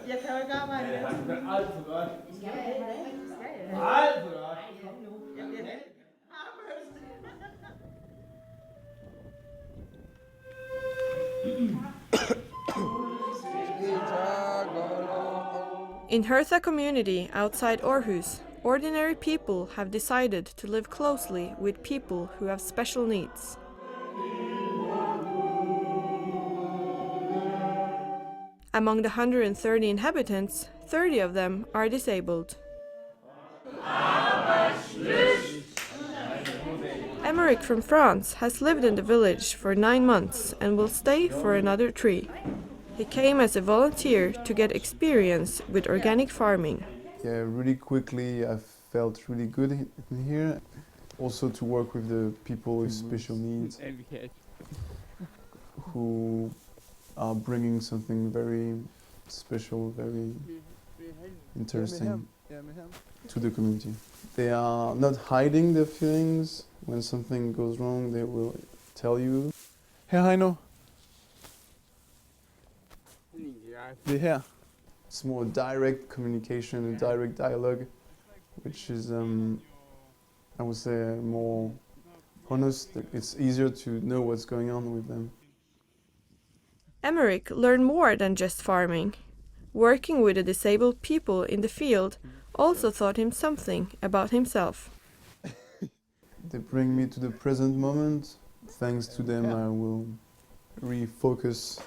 Jeg kan jo ikke arbejde med det. Alt for godt. Alt for godt. Kom nu. In Hertha community outside Aarhus, ordinary people have decided to live closely with people who have special needs. Among the 130 inhabitants, 30 of them are disabled. Emeric from France has lived in the village for 9 months and will stay for another 3. He came as a volunteer to get experience with organic farming. Yeah, really quickly I felt really good in here. Also to work with the people with special needs who are bringing something very special, very interesting to the community. They are not hiding their feelings. When something goes wrong, they will tell you. Her Heino. Det er her. It's more direct communication and direct dialogue, which is, I would say, more honest. It's easier to know what's going on with them. Emeric learned more than just farming. Working with the disabled people in the field also taught him something about himself. They bring me to the present moment. Thanks to them, I will refocus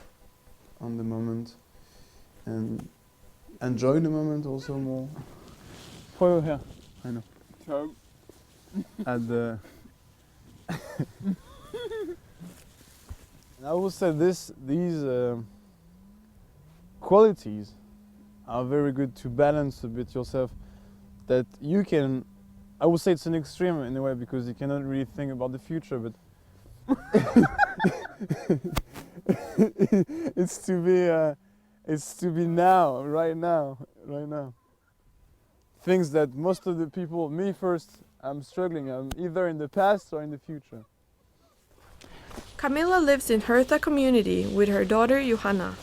on the moment and enjoy the moment also more. Prøv her, Heino. At the I would say these qualities are very good to balance a bit yourself. That you can, I would say it's an extreme in a way because you cannot really think about the future, but it's to be now, right now. Things that most of the people, me first, I'm struggling. I'm either in the past or in the future. Camilla lives in Hertha community with her daughter Johanna.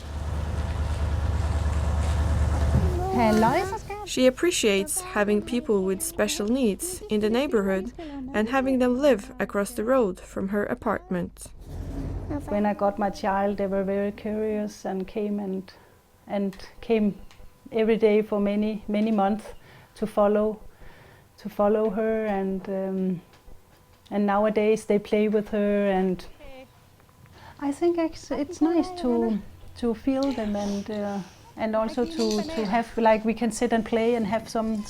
She appreciates having people with special needs in the neighborhood and having them live across the road from her apartment. When I got my child, they were very curious and came every day for many months to follow her, and nowadays they play with her, and I think it's nice to feel them and also to have, like, we can sit and play and have some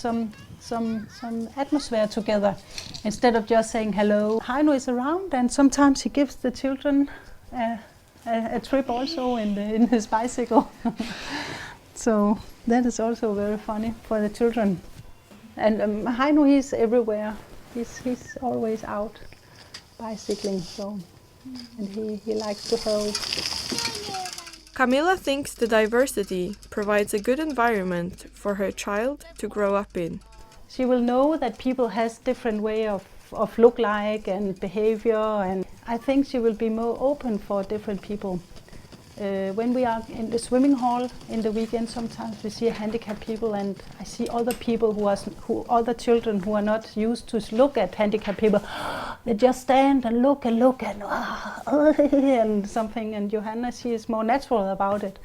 atmosphere together instead of just saying hello. Heino is around, and sometimes he gives the children a trip also in his bicycle. So that is also very funny for the children. And Heino, he's everywhere. He's always out bicycling, so, and he likes to help. Camilla thinks the diversity provides a good environment for her child to grow up in. She will know that people has different way of look like and behavior, and I think she will be more open for different people. When we are in the swimming hall in the weekend, sometimes we see handicapped people, and I see other people other children who are not used to look at handicapped people. They just stand and look and something. And Johanna, she is more natural about it.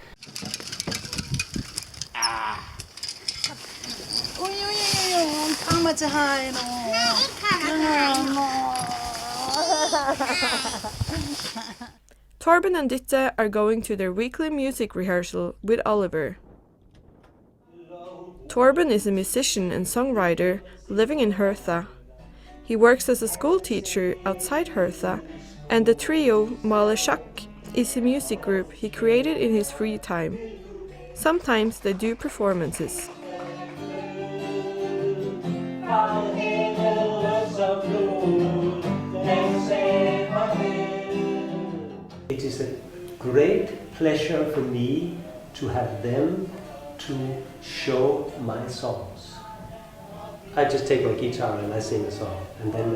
Torben and Ditte are going to their weekly music rehearsal with Oliver. Torben is a musician and songwriter living in Hertha. He works as a school teacher outside Hertha, and the trio Male Schack is a music group he created in his free time. Sometimes they do performances. It is a great pleasure for me to have them to show my songs. I just take my guitar and I sing a song, and then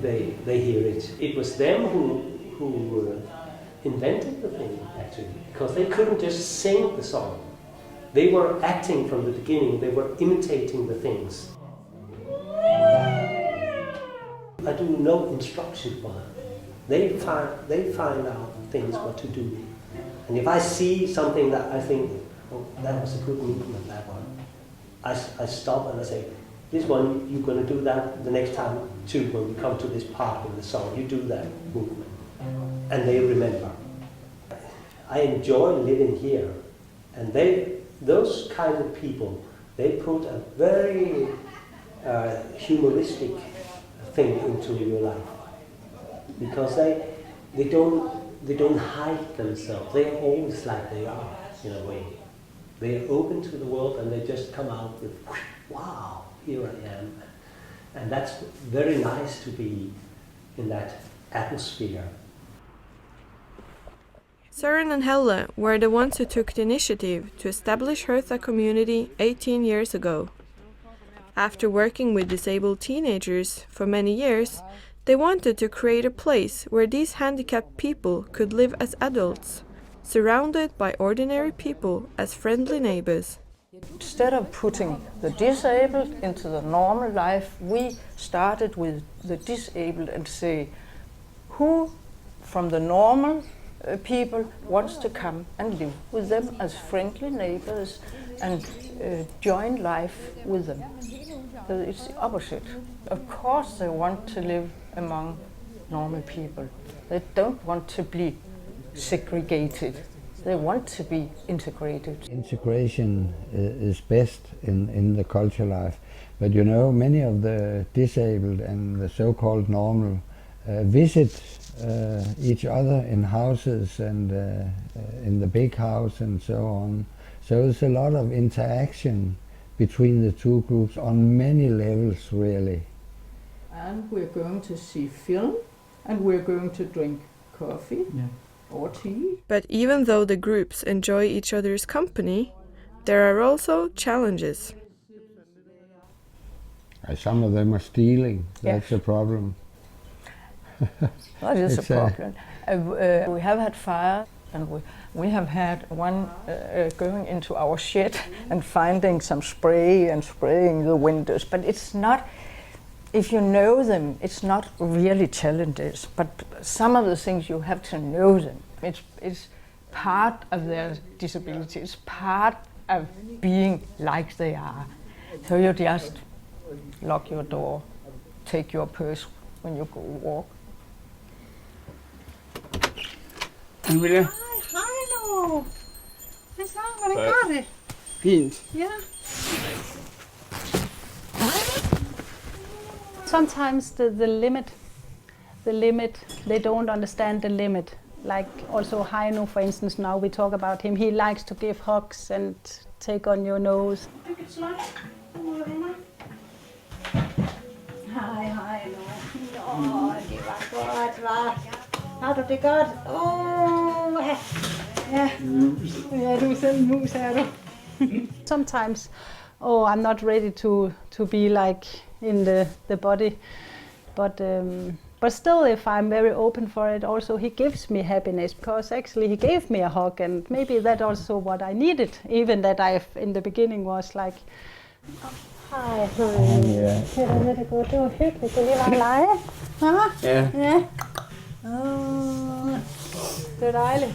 they hear it. It was them who invented the thing, actually, because they couldn't just sing the song. They were acting from the beginning. They were imitating the things. I do no instruction for them. They find out things what to do. And if I see something that I think, oh, that was a good movement, that one, I stop and I say, this one, you're going to do that the next time too, when we come to this part in the song, you do that movement. And they remember. I enjoy living here. And those kind of people, they put a very humoristic thing into your life. Because they don't hide themselves. They're always like they are, in a way. They're open to the world and they just come out with, wow, here I am. And that's very nice to be in that atmosphere. Søren and Helle were the ones who took the initiative to establish Hertha community 18 years ago. After working with disabled teenagers for many years, they wanted to create a place where these handicapped people could live as adults, surrounded by ordinary people as friendly neighbors. Instead of putting the disabled into the normal life, we started with the disabled and say, who from the normal people wants to come and live with them as friendly neighbors and join life with them. So it's the opposite. Of course they want to live among normal people. They don't want to be segregated. They want to be integrated. Integration is best in the culture life. But you know, many of the disabled and the so-called normal visit each other in houses and in the big house and so on. So there's a lot of interaction between the two groups on many levels, really. And we're going to see film, and we're going to drink coffee or tea. But even though the groups enjoy each other's company, there are also challenges. Some of them are stealing, that's a problem. That is a problem. We have had fire, and we have had one going into our shed and finding some spray and spraying the windows. But it's not, if you know them, it's not really challenges. But some of the things you have to know them. It's part of their disability. It's part of being like they are. So you just lock your door, take your purse when you go walk. Hej, nu. Hvad så? Hvordan går det? Fint. Ja. Sometimes the limit, they don't understand the limit. Like also Heino, for instance, now we talk about him, he likes to give hugs and take on your nose. Hej Heino. Nå, det var godt, hva'? Har du det godt? Ja. Ja, du er selv en mus, er du? Sometimes, I'm not ready to be like in the body, but still, if I'm very open for it, also he gives me happiness, because actually he gave me a hug, and maybe that also what I needed, even that I in the beginning was like, hej, Ja. det er godt, det var hyggeligt, det lige var en lege. Ja. Ja. Det er dejligt.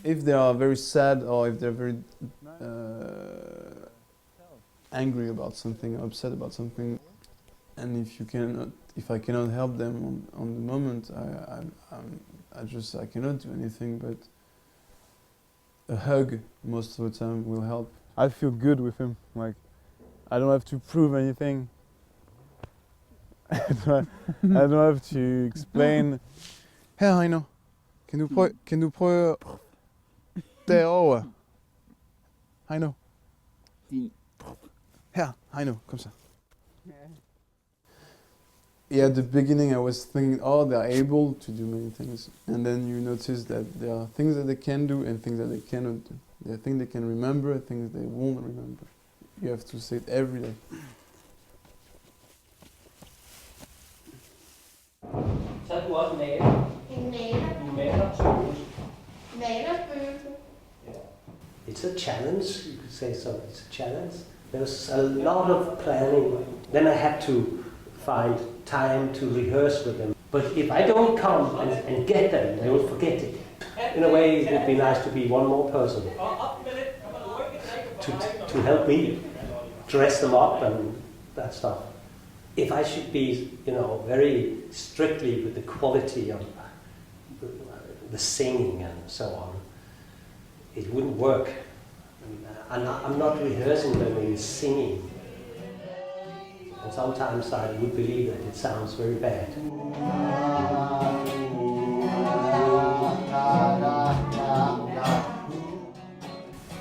If they are very sad or if they're very angry about something, upset about something, and if I cannot help them on the moment, I cannot do anything. But a hug most of the time will help. I feel good with him. Like, I don't have to prove anything. I don't have to explain. Her, Heino, kan du prøve derovre? Heino. Her, Heino, kom så. Yeah, at the beginning I was thinking, oh, they're able to do many things. And then you notice that there are things that they can do and things that they cannot do. There are things they can remember and things they won't remember. You have to say it every day. Så er du også maler. En maler. Du maler tås. Malerspøgelse. It's a challenge, you could say so. It's a challenge. There's a lot of planning. Then I had to find time to rehearse with them. But if I don't come and get them, they will forget it. In a way, it would be nice to be one more person to help me dress them up and that stuff. If I should be, very strictly with the quality of the singing and so on, it wouldn't work. I'm not rehearsing them in singing. And sometimes I would believe that it sounds very bad.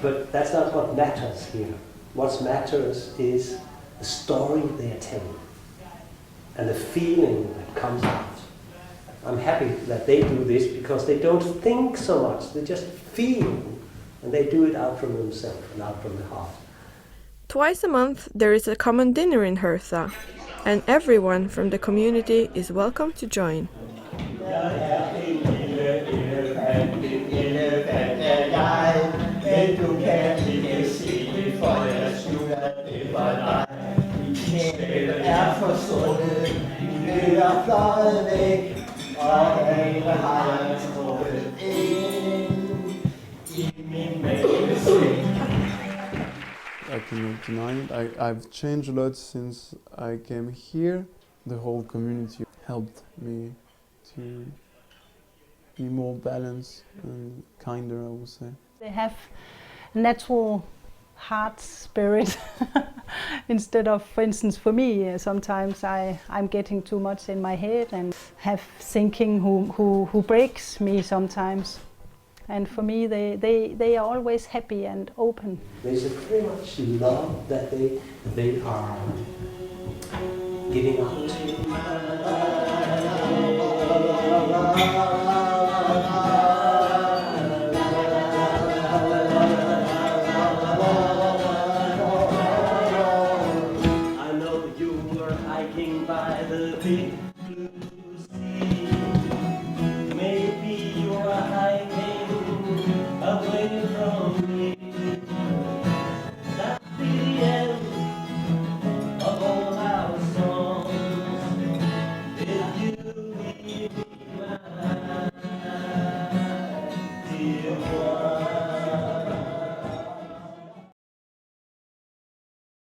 But that's not what matters here. What matters is the story they are telling and the feeling that comes out. I'm happy that they do this because they don't think so much, they just feel, and they do it out from themselves and out from the heart. Twice a month there is a common dinner in Hertha, and everyone from the community is welcome to join. I cannot deny it. I've changed a lot since I came here. The whole community helped me to be more balanced and kinder, I would say. They have natural heart spirit instead of, for instance, for me, sometimes I'm getting too much in my head and have thinking who breaks me sometimes. And for me, they are always happy and open. There's a very much love that they are giving out.